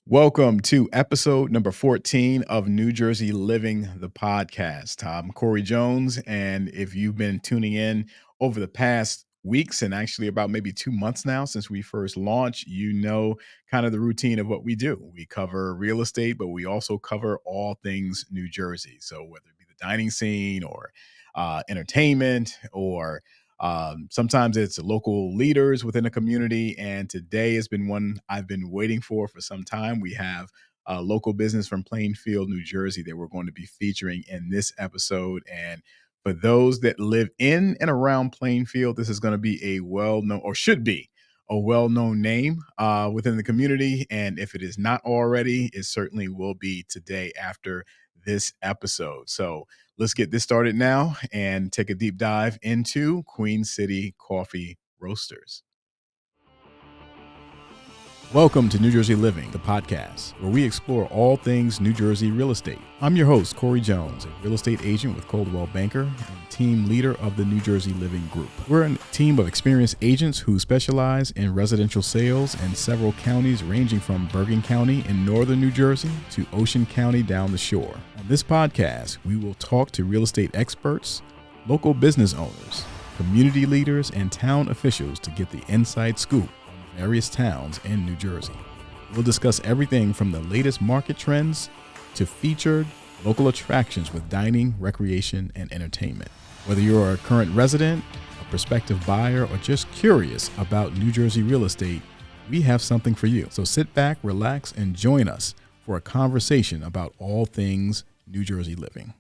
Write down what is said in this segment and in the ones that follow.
Welcome to episode number 14 of New Jersey Living, the podcast. I'm Corey Jones, and if you've been tuning in over the past weeks and actually about maybe 2 months now since we first launched, you know kind of the routine of what we do. We cover real estate, but we also cover all things New Jersey. So whether it be the dining scene or entertainment or sometimes it's local leaders within a community. And today has been one I've been waiting for some time. We have a local business from Plainfield, New Jersey, that we're going to be featuring in this episode. And for those that live in and around Plainfield, this is going to be a well known, or should be a well known name within the community. And if it is not already, it certainly will be today after this episode. So let's get this started now and take a deep dive into Queen City Coffee Roasters. Welcome to New Jersey Living, the podcast, where we explore all things New Jersey real estate. I'm your host, Corey Jones, a real estate agent with Coldwell Banker and team leader of the New Jersey Living Group. We're a team of experienced agents who specialize in residential sales in several counties ranging from Bergen County in northern New Jersey to Ocean County down the shore. On this podcast, we will talk to real estate experts, local business owners, community leaders, and town officials to get the inside scoop various towns in New Jersey. We'll discuss everything from the latest market trends to featured local attractions with dining, recreation, and entertainment. Whether you're a current resident, a prospective buyer, or just curious about New Jersey real estate, we have something for you. So sit back, relax, and join us for a conversation about all things New Jersey living.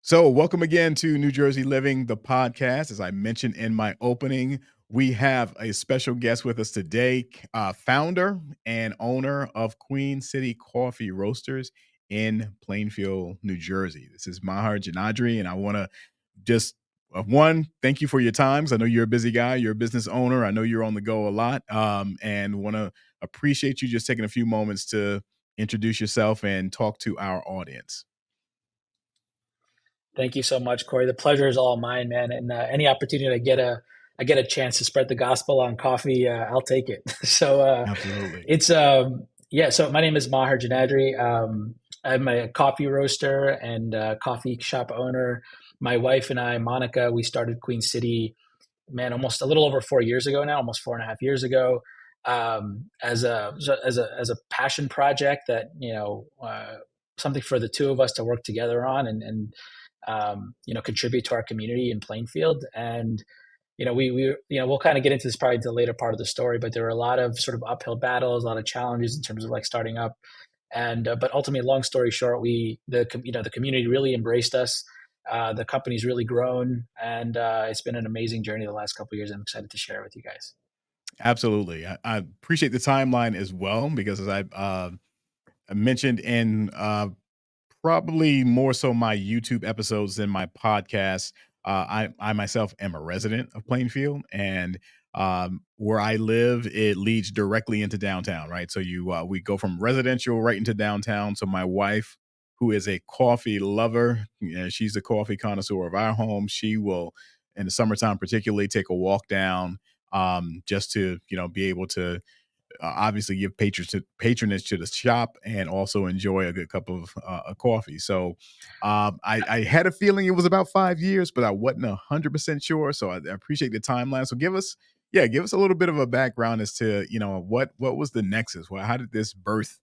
So welcome again to New Jersey Living, the podcast. As I mentioned in my opening, we have a special guest with us today, founder and owner of Queen City Coffee Roasters in Plainfield, New Jersey. This is Mahar Janadri, and I want to just, thank you for your time, because I know you're a busy guy. You're a business owner. I know you're on the go a lot, and want to appreciate you just taking a few moments to introduce yourself and talk to our audience. Thank you so much, Corey. The pleasure is all mine, man. And any opportunity I get a chance to spread the gospel on coffee, I'll take it. So Absolutely. it's So my name is Maher Janadri. I'm a coffee roaster and coffee shop owner. My wife and I, Monica, we started Queen City, man, almost a little over 4 years ago now, almost 4.5 years ago, as a passion project that something for the two of us to work together on and contribute to our community in Plainfield. And we'll kind of get into this probably the later part of the story, but there were a lot of sort of uphill battles, a lot of challenges in terms of like starting up. And but ultimately, long story short, the community really embraced us. The company's really grown, and it's been an amazing journey the last couple of years. I'm excited to share it with you guys. Absolutely. I appreciate the timeline as well, because as I mentioned in probably more so my YouTube episodes than my podcast, I myself am a resident of Plainfield, and where I live, it leads directly into downtown, right? So we go from residential right into downtown. So my wife, who is a coffee lover, she's the coffee connoisseur of our home. She will, in the summertime particularly, take a walk down just to be able to obviously give patronage to the shop and also enjoy a good cup of coffee. So I had a feeling it was about 5 years, but I wasn't 100% sure. So I appreciate the timeline. So give us a little bit of a background as to what was the nexus. Well, how did this birth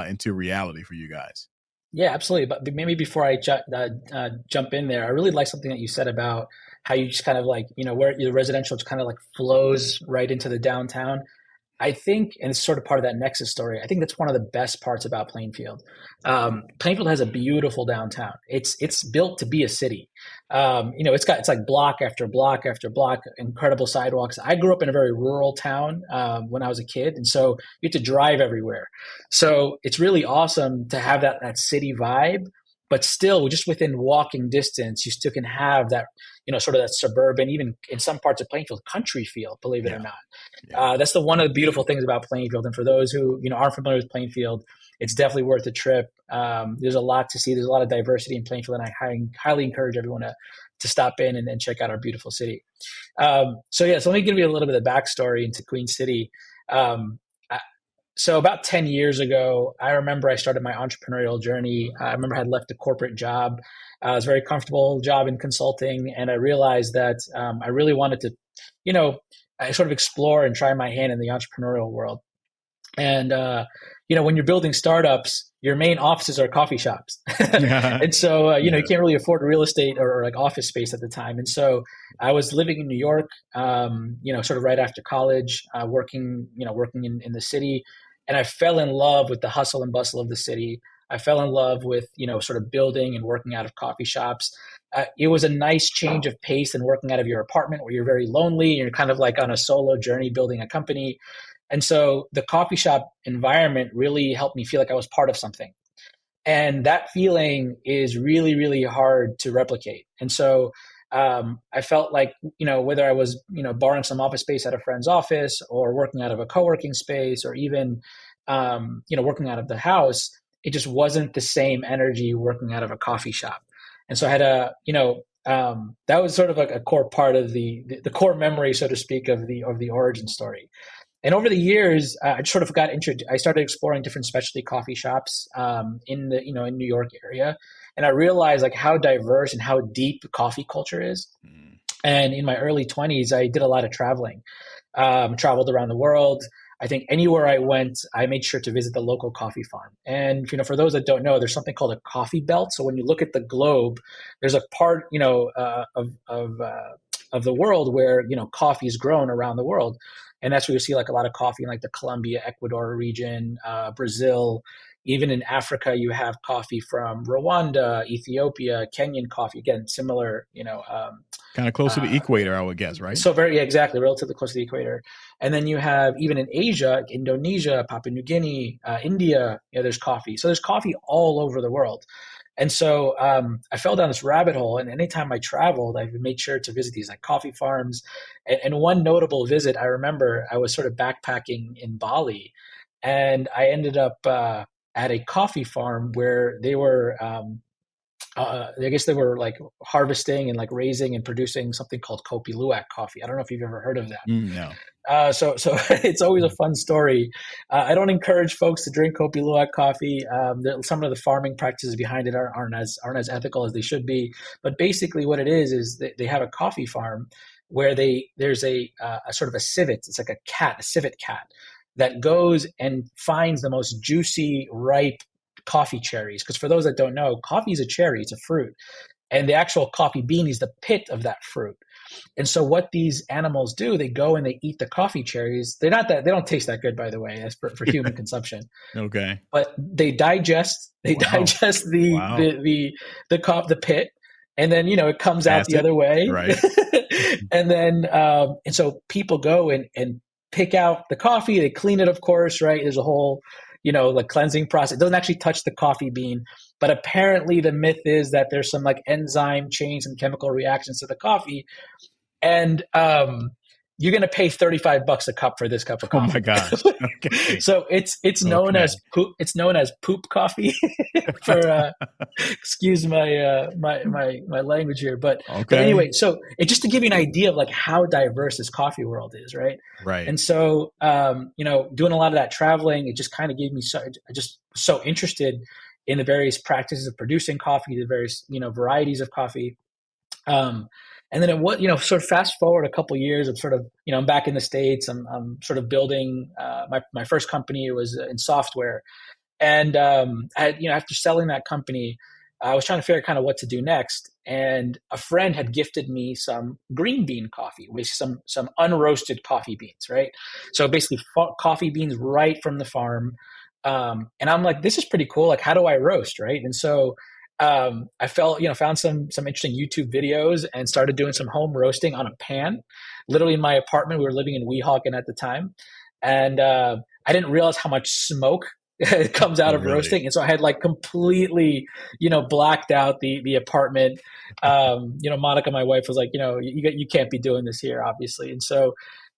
into reality for you guys? Yeah, absolutely. But maybe before I jump in there, I really like something that you said about how you just kind of like, where your residential just kind of like flows right into the downtown. I think, and it's sort of part of that Nexus story, I think that's one of the best parts about Plainfield. Plainfield has a beautiful downtown. It's built to be a city. It's like block after block after block, incredible sidewalks. I grew up in a very rural town when I was a kid, and so you have to drive everywhere. So it's really awesome to have that city vibe, but still just within walking distance, you still can have that, sort of that suburban, even in some parts of Plainfield, country feel, believe it or not. Yeah. That's one of the beautiful things about Plainfield. And for those who aren't familiar with Plainfield, it's definitely worth a trip. There's a lot to see. There's a lot of diversity in Plainfield, and I highly encourage everyone to stop in and check out our beautiful city. So let me give you a little bit of backstory into Queen City. So about 10 years ago, I remember I started my entrepreneurial journey. I remember I had left a corporate job. I was a very comfortable job in consulting, and I realized that I really wanted to, you know, I sort of explore and try my hand in the entrepreneurial world. And when you're building startups, your main offices are coffee shops, Yeah. and so you Yeah. can't really afford real estate or like office space at the time. And so I was living in New York, sort of right after college, working in the city, and I fell in love with the hustle and bustle of the city. I fell in love with sort of building and working out of coffee shops. It was a nice change of pace than working out of your apartment where you're very lonely. You're kind of like on a solo journey building a company. And so the coffee shop environment really helped me feel like I was part of something. And that feeling is really, really hard to replicate. And so I felt like, whether I was, borrowing some office space at a friend's office or working out of a co-working space or even, working out of the house, it just wasn't the same energy working out of a coffee shop. And so I had that was sort of like a core part of the core memory, so to speak, of the origin story. And over the years, I sort of got introduced. I started exploring different specialty coffee shops in the in New York area, and I realized like how diverse and how deep coffee culture is. Mm. And in my early 20s, I did a lot of traveling, traveled around the world. I think anywhere I went, I made sure to visit the local coffee farm. And for those that don't know, there's something called a coffee belt. So when you look at the globe, there's a part of the world where coffee is grown around the world, and that's where you see like a lot of coffee in like the Colombia, Ecuador region, Brazil. Even in Africa, you have coffee from Rwanda, Ethiopia, Kenyan coffee. Again, similar, Kind of close to the uh, equator, I would guess, right? so very, yeah, exactly, relatively close to the equator. And then you have even in Asia, like Indonesia, Papua New Guinea, India, there's coffee. So there's coffee all over the world. And so I fell down this rabbit hole. And anytime I traveled, I made sure to visit these like coffee farms. And one notable visit, I remember I was sort of backpacking in Bali, and I ended up at a coffee farm where they were I guess they were like harvesting and like raising and producing something called Kopi Luwak coffee. I don't know if you've ever heard of that. No. So it's always a fun story. I don't encourage folks to drink Kopi Luwak coffee. Some of the farming practices behind it aren't as ethical as they should be. But basically, what it is they have a coffee farm where there's a sort of a civet. It's like a civet cat that goes and finds the most juicy, ripe coffee cherries. Because for those that don't know, coffee is a cherry; it's a fruit, and the actual coffee bean is the pit of that fruit. And so what these animals do, they go and they eat the coffee cherries. They don't taste that good, by the way, as for human consumption. Okay. But they Wow. digest Wow. the pit, and then it comes out Pass the it. other way. Right. And then and so people go and pick out the coffee. They clean it, of course, right? There's a whole like cleansing process. It doesn't actually touch the coffee bean, but apparently the myth is that there's some like enzyme chains and chemical reactions to the coffee, and you're going to pay $35 a cup for this cup of Oh my coffee. gosh. Okay. So it's known Okay. as poop. It's known as poop coffee for excuse my language here, but Okay. anyway. So it just to give you an idea of like how diverse this coffee world is, right? Right. And so doing a lot of that traveling, it just kind of gave me just so interested in the various practices of producing coffee, the various varieties of coffee. Um, and then sort of fast forward a couple of years of sort of, I'm back in the States. I'm sort of building my first company. It was in software. And after selling that company, I was trying to figure out kind of what to do next. And a friend had gifted me some green bean coffee, with some unroasted coffee beans, right? So basically coffee beans right from the farm. And I'm like, this is pretty cool. Like, how do I roast, right? And so I found some interesting YouTube videos and started doing some home roasting on a pan, literally in my apartment. We were living in Weehawken at the time, and I didn't realize how much smoke comes out Oh, of really? roasting, and so I had like completely, blacked out the apartment. Monica, my wife, was like, you can't be doing this here, obviously, and so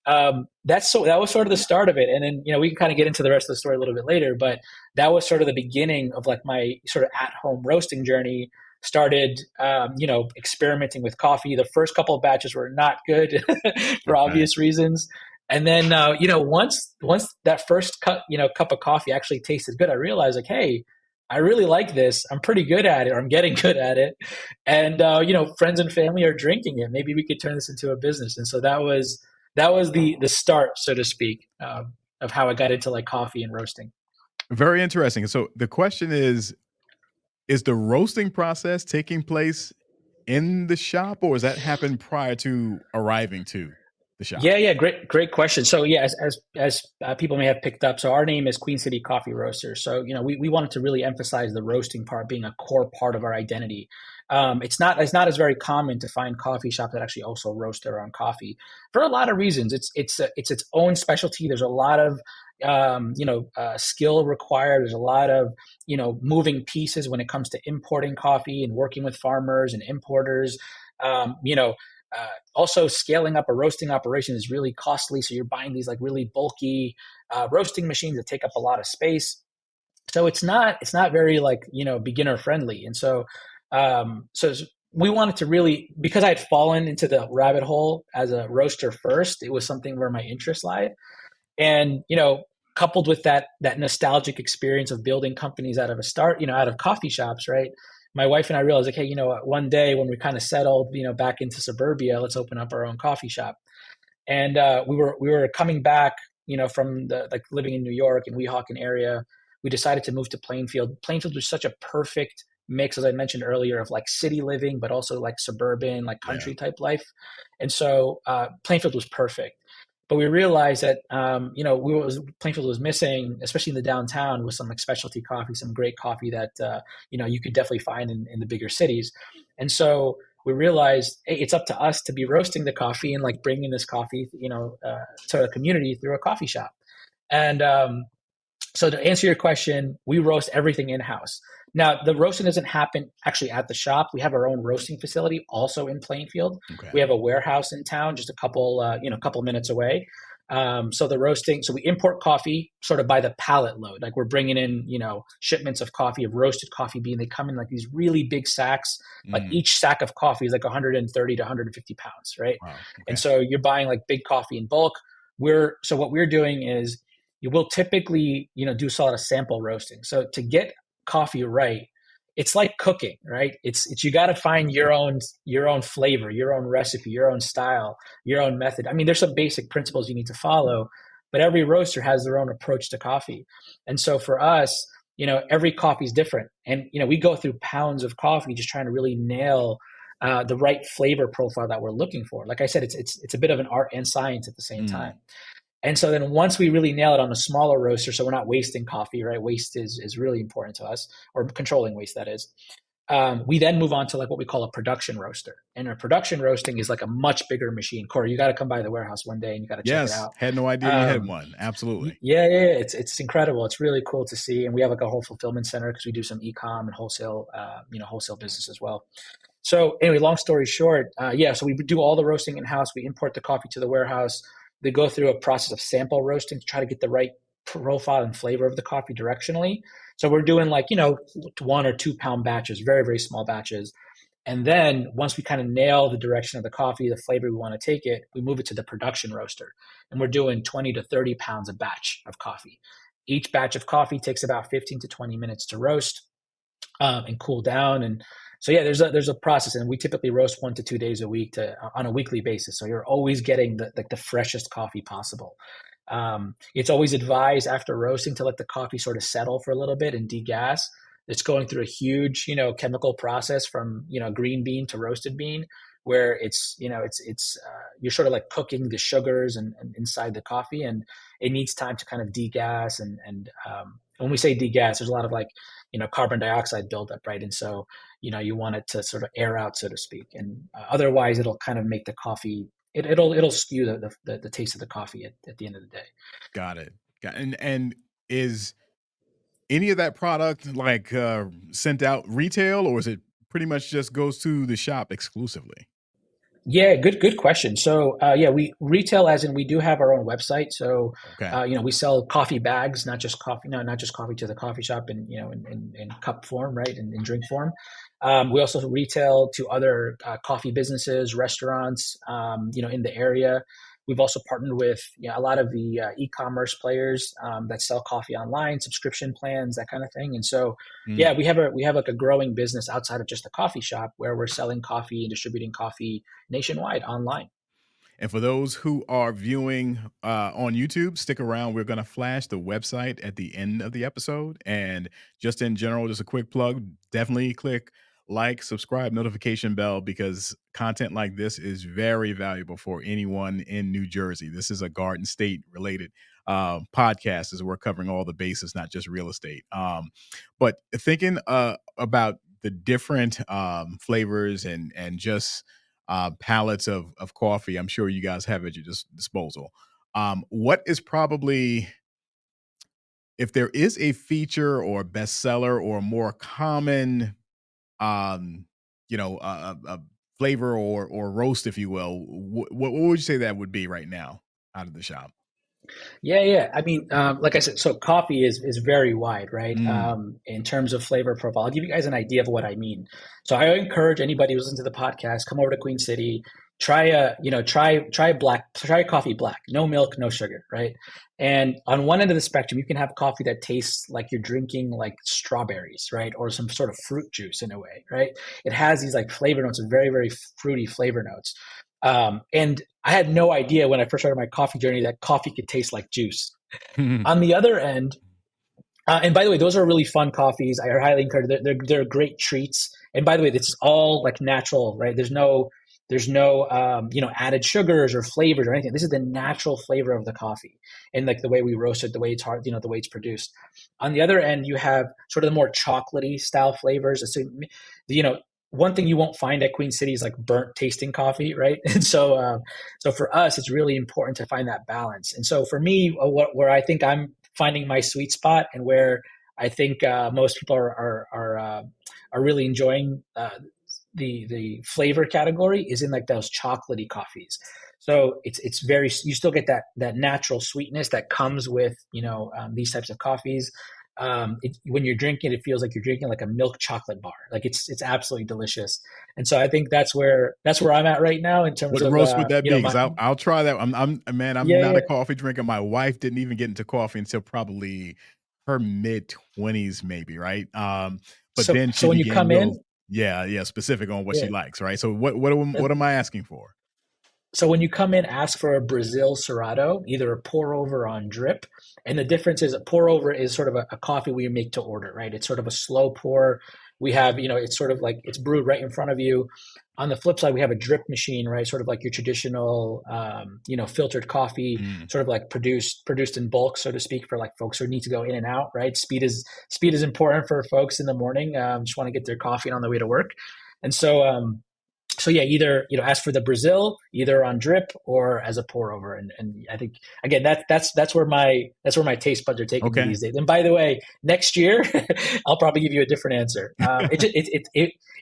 that was sort of the start of it. And then we can kind of get into the rest of the story a little bit later, but that was sort of the beginning of like my sort of at home roasting journey. Started experimenting with coffee. The first couple of batches were not good for Okay. obvious reasons. And then, once that first cup of coffee actually tasted good, I realized like, hey, I really like this. I'm pretty good at it, or I'm getting good at it. And friends and family are drinking it. Maybe we could turn this into a business. And so that was the start, so to speak, of how I got into like coffee and roasting. Very interesting. So the question is the roasting process taking place in the shop, or does that happen prior to arriving to the shop? Yeah, great question. So yeah, as people may have picked up, so our name is Queen City Coffee Roasters. So we wanted to really emphasize the roasting part being a core part of our identity. It's not as very common to find coffee shops that actually also roast their own coffee for a lot of reasons. It's its own specialty. There's a lot of skill required. There's a lot of moving pieces when it comes to importing coffee and working with farmers and importers. Um, you know, also, scaling up a roasting operation is really costly. So you're buying these like really bulky roasting machines that take up a lot of space. So it's not very like beginner friendly. And so we wanted to really, because I had fallen into the rabbit hole as a roaster first. It was something where my interest lied, and coupled with that nostalgic experience of building companies out of out of coffee shops, right? My wife and I realized like, hey, one day when we kind of settled back into suburbia, let's open up our own coffee shop. And we were coming back from the like living in New York and Weehawken area. We decided to move to Plainfield was such a perfect mix, as I mentioned earlier, of like city living but also like suburban, like Yeah. country type life. And so Plainfield was perfect. But we realized that Plainfield was missing, especially in the downtown, with some like specialty coffee, some great coffee that you could definitely find in the bigger cities. And so we realized, hey, it's up to us to be roasting the coffee and like bringing this coffee to the community through a coffee shop. And so to answer your question, we roast everything in house. Now, the roasting doesn't happen actually at the shop. We have our own roasting facility also in Plainfield. Okay. We have a warehouse in town, just a couple minutes away. So the roasting, so we import coffee sort of by the pallet load. Like we're bringing in, shipments of coffee, of roasted coffee bean. They come in like these really big sacks. Like Mm. each sack of coffee is like 130 to 150 pounds, right? Wow. And Okay. so you're buying like big coffee in bulk. So what we're doing is you will typically do a lot of sample roasting. So to get coffee right, it's like cooking, right? It's you got to find your own flavor, your own recipe, your own style, your own method. I mean, there's some basic principles you need to follow, but every roaster has their own approach to coffee. And so for us, every coffee is different, and we go through pounds of coffee just trying to really nail the right flavor profile that we're looking for. Like I said, it's a bit of an art and science at the same Mm. time. And so then once we really nail it on a smaller roaster, so we're not wasting coffee, right? Waste is really important to us, or controlling waste, that is. We then move on to like what we call a production roaster. And a production roasting is like a much bigger machine. Corey, you got to come by the warehouse one day and you got to check it Yes. out. Had no idea you had Um, one. Absolutely. yeah, it's incredible. It's really cool to see, and we have like a whole fulfillment center because we do some e-com and wholesale business as well. So anyway, long story short, so we do all the roasting in house. We import the coffee to the warehouse. They go through a process of sample roasting to try to get the right profile and flavor of the coffee directionally. So we're doing like 1 or 2 pound batches, very very small batches. And then once we kind of nail the direction of the coffee, the flavor we want to take it, we move it to the production roaster, and we're doing 20 to 30 pounds a batch of coffee. Each batch of coffee takes about 15 to 20 minutes to roast and cool down. And so yeah, there's a process, and we typically roast 1 to 2 days a week on a weekly basis. So you're always getting the freshest coffee possible. It's always advised after roasting to let the coffee sort of settle for a little bit and degas. It's going through a huge chemical process from green bean to roasted bean, where it's you're sort of like cooking the sugars and inside the coffee, and it needs time to kind of degas and when we say degas, there's a lot of like carbon dioxide buildup, right? And so you want it to sort of air out, so to speak, and otherwise it'll kind of make the coffee it'll skew the taste of the coffee at the end of the day. Got it. And is any of that product like sent out retail, or is it pretty much just goes to the shop exclusively? Yeah, good question. So yeah, we retail as in we do have our own website. So Okay. we sell coffee bags, not just coffee, no, not just coffee to the coffee shop in in cup form, right, in drink form. We also retail to other coffee businesses, restaurants, in the area. We've also partnered with a lot of the e-commerce players that sell coffee online, subscription plans, that kind of thing. And so, yeah, Mm. we have like a growing business outside of just the coffee shop where we're selling coffee and distributing coffee nationwide online. And for those who are viewing on YouTube, stick around. We're going to flash the website at the end of the episode. And just in general, just a quick plug, definitely click like, subscribe, notification bell, because content like this is very valuable for anyone in New Jersey. This is a Garden State related podcast, as we're covering all the bases, not just real estate. But thinking about the different flavors and just pallets of coffee, I'm sure you guys have at your disposal. What is probably, if there is a feature or bestseller or more common, um, a flavor or roast, if you will, what would you say that would be right now out of the shop? Yeah, yeah. I mean, like I said, so coffee is very wide, right? Mm. In terms of flavor profile, I'll give you guys an idea of what I mean. So I encourage anybody who's listening to the podcast, come over to Queen City, try coffee black, no milk, no sugar, right? And on one end of the spectrum, you can have coffee that tastes like you're drinking like strawberries, right, or some sort of fruit juice in a way, right? It has these like flavor notes, very very fruity flavor notes. And I had no idea when I first started my coffee journey that coffee could taste like juice. On the other end, and by the way, those are really fun coffees. I highly encourage. They're great treats. And by the way, this is all like natural, right? There's no added sugars or flavors or anything. This is the natural flavor of the coffee and like the way we roast it, the way it's hard, the way it's produced. On the other end, you have sort of the more chocolatey style flavors. So, one thing you won't find at Queen City is like burnt tasting coffee, right? And so for us, it's really important to find that balance. And so for me, where I think I'm finding my sweet spot and where I think most people are really enjoying the flavor category is in like those chocolatey coffees. So it's very, you still get that natural sweetness that comes with these types of coffees. When you're drinking, it feels like you're drinking like a milk chocolate bar. Like it's absolutely delicious. And so I think that's where I'm at right now in terms What of roast would that be? Because my I'll try that. I'm yeah, not a yeah. coffee drinker. My wife didn't even get into coffee until probably her mid-20s, maybe, right? But So then so she when you began come in, real, yeah, specific on what she yeah. likes, right? So what am I asking for? So when you come in, ask for a Brazil Cerrado, either a pour over on drip. And the difference is a pour over is sort of a coffee we make to order, right? It's sort of a slow pour. We have, it's sort of like it's brewed right in front of you. On the flip side, we have a drip machine, right? Sort of like your traditional, filtered coffee, Mm. sort of like produced in bulk, so to speak, for like folks who need to go in and out, right? Speed is important for folks in the morning. Just want to get their coffee on the way to work, and so yeah, either ask for the Brazil, either on drip or as a pour over, and I think again that's where my taste buds are taking me Okay. these days. And by the way, next year I'll probably give you a different answer.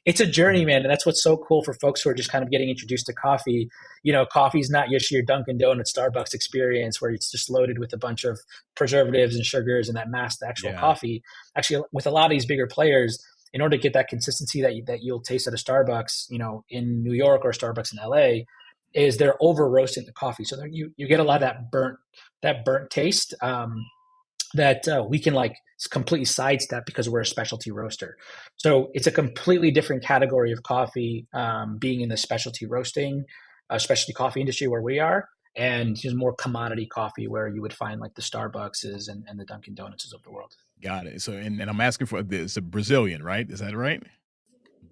It's a journey, man, and that's what's so cool for folks who are just kind of getting introduced to coffee. Coffee's not just your Dunkin' Donuts, Starbucks experience where it's just loaded with a bunch of preservatives and sugars and that mask the actual Yeah. coffee. Actually, with a lot of these bigger players, in order to get that consistency that you'll taste at a Starbucks, in New York or Starbucks in LA, is they're over roasting the coffee. So you get a lot of that burnt taste that we can like completely sidestep because we're a specialty roaster. So it's a completely different category of coffee, being in the specialty roasting, specialty coffee industry where we are, and just more commodity coffee where you would find like the Starbuckses and the Dunkin' Donuts of the world. Got it. So and I'm asking for this, a Brazilian, right? Is that right?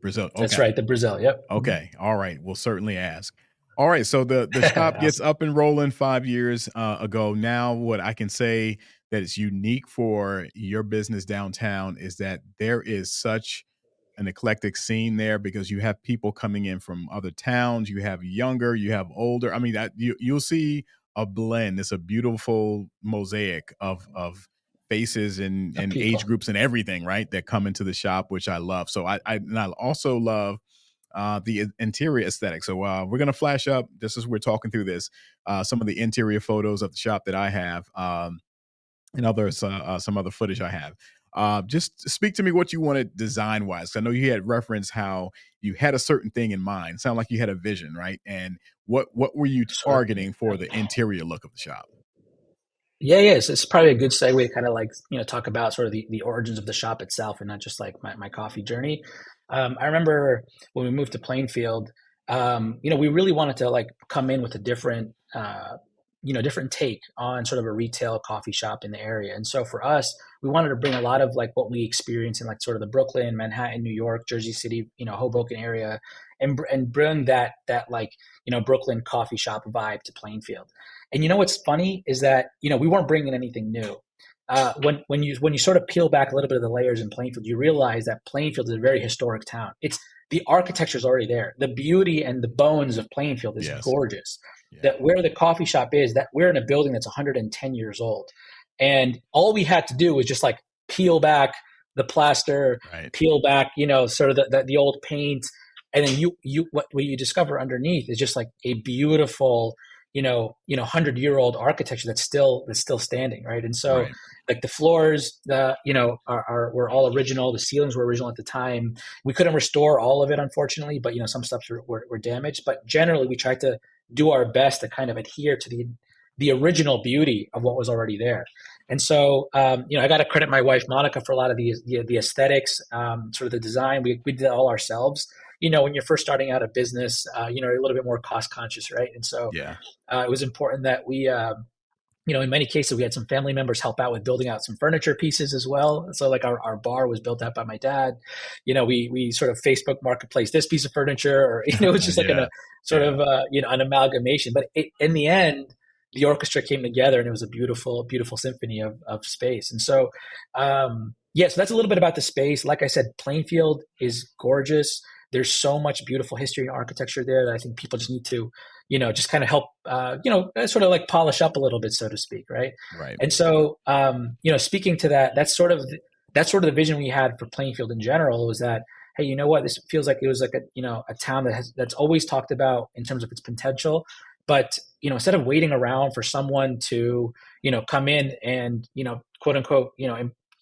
Brazil. That's Okay. right, the Brazil. Yep. Mhm. Okay. All right. We'll certainly ask. All right. So the shop gets Awesome. up and rolling 5 years ago. Now, what I can say that is unique for your business downtown is that there is such an eclectic scene there because you have people coming in from other towns. You have younger, you have older. I mean, you'll see a blend. It's a beautiful mosaic of faces and age People. groups and everything, right? That come into the shop, which I love. So and I also love the interior aesthetic. So we're gonna flash up just as we're talking through this, some of the interior photos of the shop that I have, and others, some other footage I have. Just speak to me what you wanted design wise. I know you had referenced how you had a certain thing in mind. Sound like you had a vision, right? And what were you Certainly. targeting for the interior look of the shop? Yeah, yeah. So it's probably a good segue to kind of like, talk about sort of the origins of the shop itself and not just like my coffee journey. I remember when we moved to Plainfield, we really wanted to like come in with a different take on sort of a retail coffee shop in the area. And so for us, we wanted to bring a lot of like what we experience in like sort of the Brooklyn, Manhattan, New York, Jersey City, Hoboken area, and bring that like, Brooklyn coffee shop vibe to Plainfield. And what's funny is that we weren't bringing anything new. When you sort of peel back a little bit of the layers in Plainfield, you realize that Plainfield is a very historic town. It's the architecture is already there. The beauty and the bones of Plainfield is Yes. gorgeous. Yeah. That where the coffee shop is, that we're in a building that's 110 years old, and all we had to do was just like peel back the plaster, Right. peel back, sort of the old paint, and then what you discover underneath is just like a beautiful 100-year-old architecture that's still standing, right? And so Right. like the floors, were all original. The ceilings were original at the time. We couldn't restore all of it, unfortunately, but some stuff were damaged. But generally, we tried to do our best to kind of adhere to the original beauty of what was already there. And so, I got to credit my wife Monica for a lot of the aesthetics, sort of the design. We did it all ourselves. When you're first starting out a business, you're a little bit more cost conscious, right? And so Yeah. it was important that we, in many cases, we had some family members help out with building out some furniture pieces as well. So like our bar was built out by my dad. We sort of Facebook Marketplace this piece of furniture, or it was just like Yeah. a sort of an amalgamation. But in the end, the orchestra came together, and it was a beautiful, beautiful symphony of space. And so, so that's a little bit about the space. Like I said, Plainfield is gorgeous. There's so much beautiful history and architecture there that I think people just need to just kind of help, sort of like polish up a little bit, so to speak, right? Right. And so, speaking to that, that's sort of the vision we had for Plainfield in general was that, hey, you know what, this feels like it was like a town that's always talked about in terms of its potential, but instead of waiting around for someone to come in and quote unquote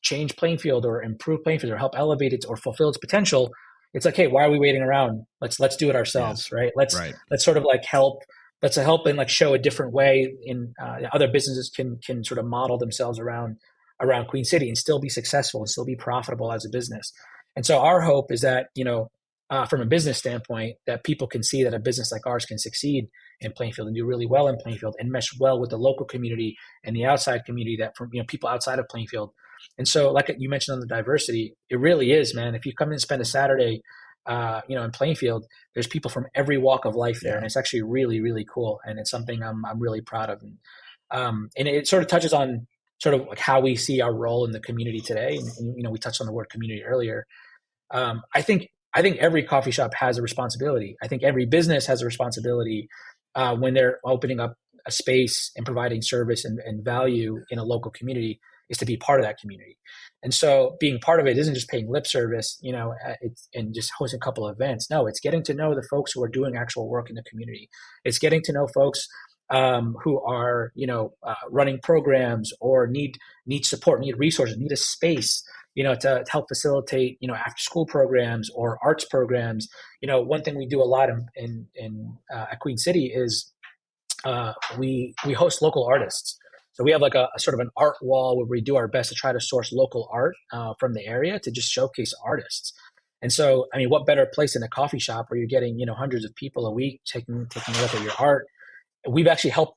change Plainfield or improve Plainfield or help elevate it or fulfill its potential, it's like, hey, why are we waiting around? Let's do it ourselves, Yes. right? Let's Right. let's sort of like help. Let's help and like show a different way in other businesses can sort of model themselves around Queen City and still be successful and still be profitable as a business. And so our hope is that from a business standpoint, that people can see that a business like ours can succeed in Plainfield and do really well in Plainfield and mesh well with the local community and the outside community that from people outside of Plainfield. And so, like you mentioned on the diversity, it really is, man. If you come in and spend a Saturday, in Plainfield, there's people from every walk of life there, Yeah. and it's actually really, really cool, and it's something I'm really proud of. And it sort of touches on sort of like how we see our role in the community today. And we touched on the word community earlier. I think every coffee shop has a responsibility. I think every business has a responsibility when they're opening up a space and providing service and value in a local community is to be part of that community. And so being part of it isn't just paying lip service, and just hosting a couple of events. No, it's getting to know the folks who are doing actual work in the community. It's getting to know folks who are, running programs or need support, need resources, need a space, to help facilitate, after school programs or arts programs. One thing we do a lot in at Queen City is we host local artists. So we have like a sort of an art wall where we do our best to try to source local art from the area to just showcase artists. And so, I mean, what better place than a coffee shop where you're getting hundreds of people a week taking a look at your art. We actually help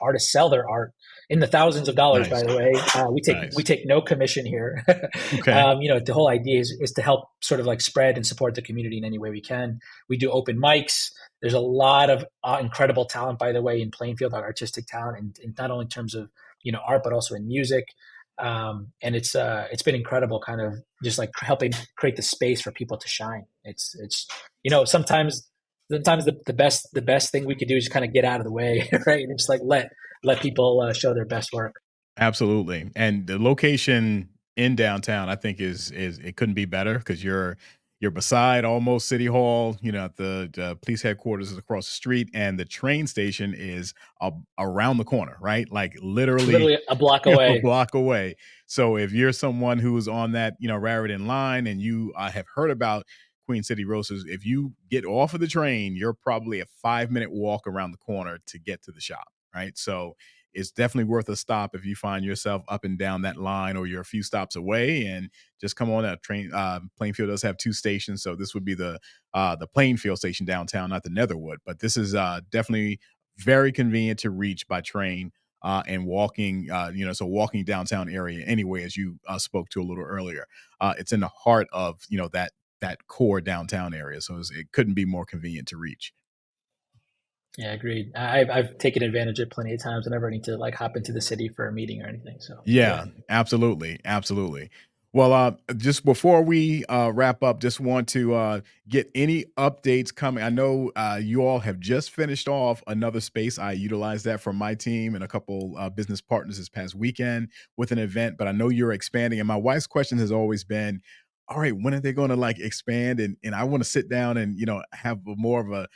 artists sell their art in the thousands of dollars. Nice. By the way, we Nice. take no commission here. Okay. The whole idea is to help sort of like spread and support the community in any way we can. We do open mics. There's a lot of incredible talent, by the way, in Plainfield, our artistic talent, and not only in terms of art, but also in music. And it's been incredible, kind of just like helping create the space for people to shine. It's sometimes the best thing we could do is kind of get out of the way, right? And just like let people show their best work. Absolutely. And the location in downtown, I think is it couldn't be better because you're beside almost City Hall. The police headquarters is across the street, and the train station is around the corner, right? Like literally Literally a block a away. block away. So if you're someone who's on that, Raritan line, and you have heard about Queen City Roasters, if you get off of the train, you're probably a 5-minute walk around the corner to get to the shop, right? So it's definitely worth a stop if you find yourself up and down that line, or you're a few stops away, and just come on that train. Plainfield does have 2 stations, so this would be the Plainfield station downtown, not the Netherwood. But this is definitely very convenient to reach by train, and walking. So walking downtown area anyway, as you spoke to a little earlier. It's in the heart of that core downtown area, so it couldn't be more convenient to reach. Yeah, agreed. I've taken advantage of it plenty of times. I never need to like hop into the city for a meeting or anything. So yeah. Yeah, absolutely, absolutely. Well, just before we wrap up, just want to get any updates coming. I know you all have just finished off another space. I utilized that for my team and a couple business partners this past weekend with an event, but I know you're expanding. And my wife's question has always been, all right, when are they going to like expand? And I want to sit down and, have more of a,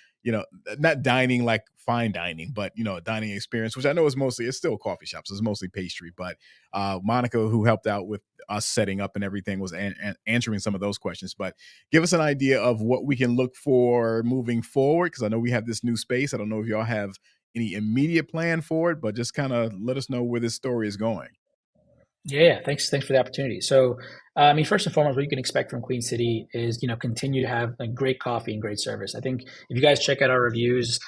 not dining like fine dining, but, a dining experience, which I know it's still coffee shops. It's mostly pastry, but Monica, who helped out with us setting up and everything, was answering some of those questions. But give us an idea of what we can look for moving forward, because I know we have this new space. I don't know if y'all have any immediate plan for it, but just kind of let us know where this story is going. Yeah, thanks for the opportunity. So, I mean, first and foremost, what you can expect from Queen City is, continue to have like great coffee and great service. I think if you guys check out our reviews,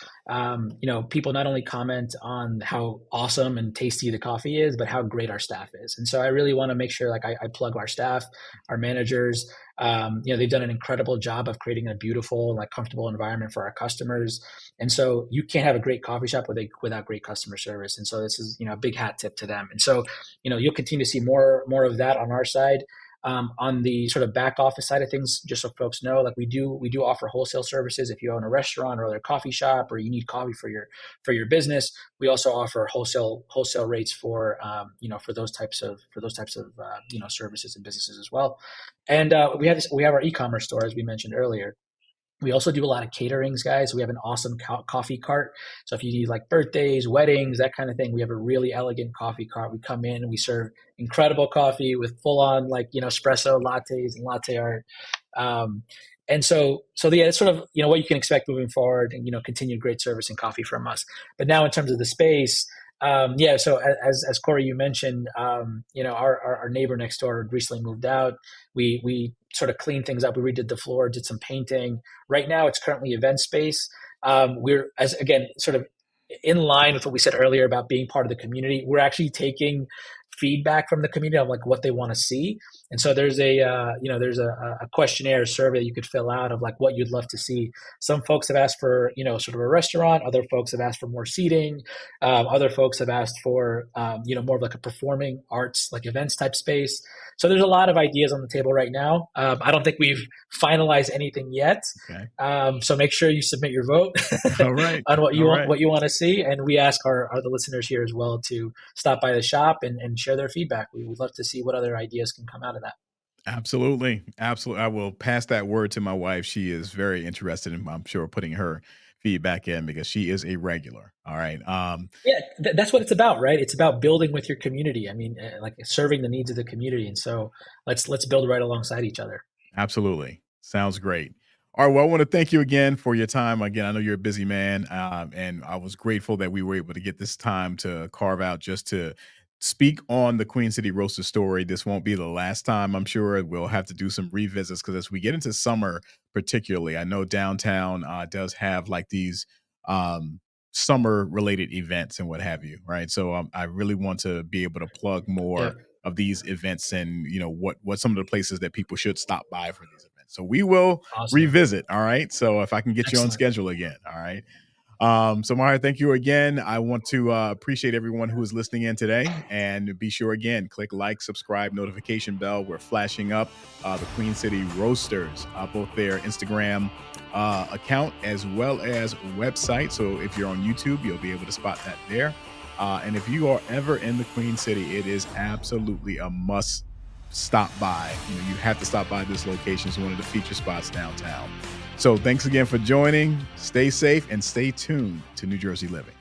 people not only comment on how awesome and tasty the coffee is, but how great our staff is. And so I really want to make sure like I plug our staff, our managers. They've done an incredible job of creating a beautiful and like comfortable environment for our customers. And so you can't have a great coffee shop without great customer service. And so this is, a big hat tip to them. And so, you'll continue to see more of that on our side. On the sort of back office side of things, just so folks know, like we do offer wholesale services. If you own a restaurant or a coffee shop, or you need coffee for your business, we also offer wholesale rates for for those types of services and businesses as well. And we have our e-commerce store, as we mentioned earlier. We also do a lot of caterings, guys. We have an awesome coffee cart. So if you need like birthdays, weddings, that kind of thing, we have a really elegant coffee cart. We come in and we serve incredible coffee with full on like, espresso lattes and latte art. Um, and so yeah, it's sort of, what you can expect moving forward, and, continued great service and coffee from us. But now in terms of the space, yeah, so as Corey, you mentioned, our neighbor next door recently moved out. We sort of cleaned things up. We redid the floor, did some painting. Right now, it's currently event space. We're, as again, sort of in line with what we said earlier about being part of the community. We're actually taking feedback from the community of like what they want to see. And so there's a questionnaire survey you could fill out of like what you'd love to see. Some folks have asked for, sort of a restaurant. Other folks have asked for more seating. Other folks have asked for, more of like a performing arts, like events type space. So there's a lot of ideas on the table right now. I don't think we've finalized anything yet. Okay. So make sure you submit your vote All right. on what you All want, right. what you want to see. And we ask the listeners here as well to stop by the shop and share their feedback. We would love to see what other ideas can come out of that. Absolutely. Absolutely. I will pass that word to my wife. She is very interested in, I'm sure, putting her feedback in, because she is a regular. All right. Yeah, that's what it's about, right? It's about building with your community. I mean, like serving the needs of the community. And so let's build right alongside each other. Absolutely. Sounds great. All right. Well, I want to thank you again for your time. Again, I know you're a busy man, and I was grateful that we were able to get this time to carve out just to speak on the Queen City Roaster story. This won't be the last time. I'm sure we'll have to do some revisits, because as we get into summer, particularly, I know downtown does have like these summer related events and what have you. Right. So I really want to be able to plug Yeah. more of these events, and what some of the places that people should stop by for these events. So we will Awesome. revisit. All right. So if I can get you on Excellent. schedule again. All right. So Mario, thank you again. I want to appreciate everyone who is listening in today, and be sure again, click like, subscribe, notification bell. We're flashing up the Queen City Roasters, both their Instagram account as well as website. So if you're on YouTube, you'll be able to spot that there. And if you are ever in the Queen City, it is absolutely a must stop by. You have to stop by this location. It's one of the feature spots downtown. So thanks again for joining. Stay safe and stay tuned to New Jersey Living.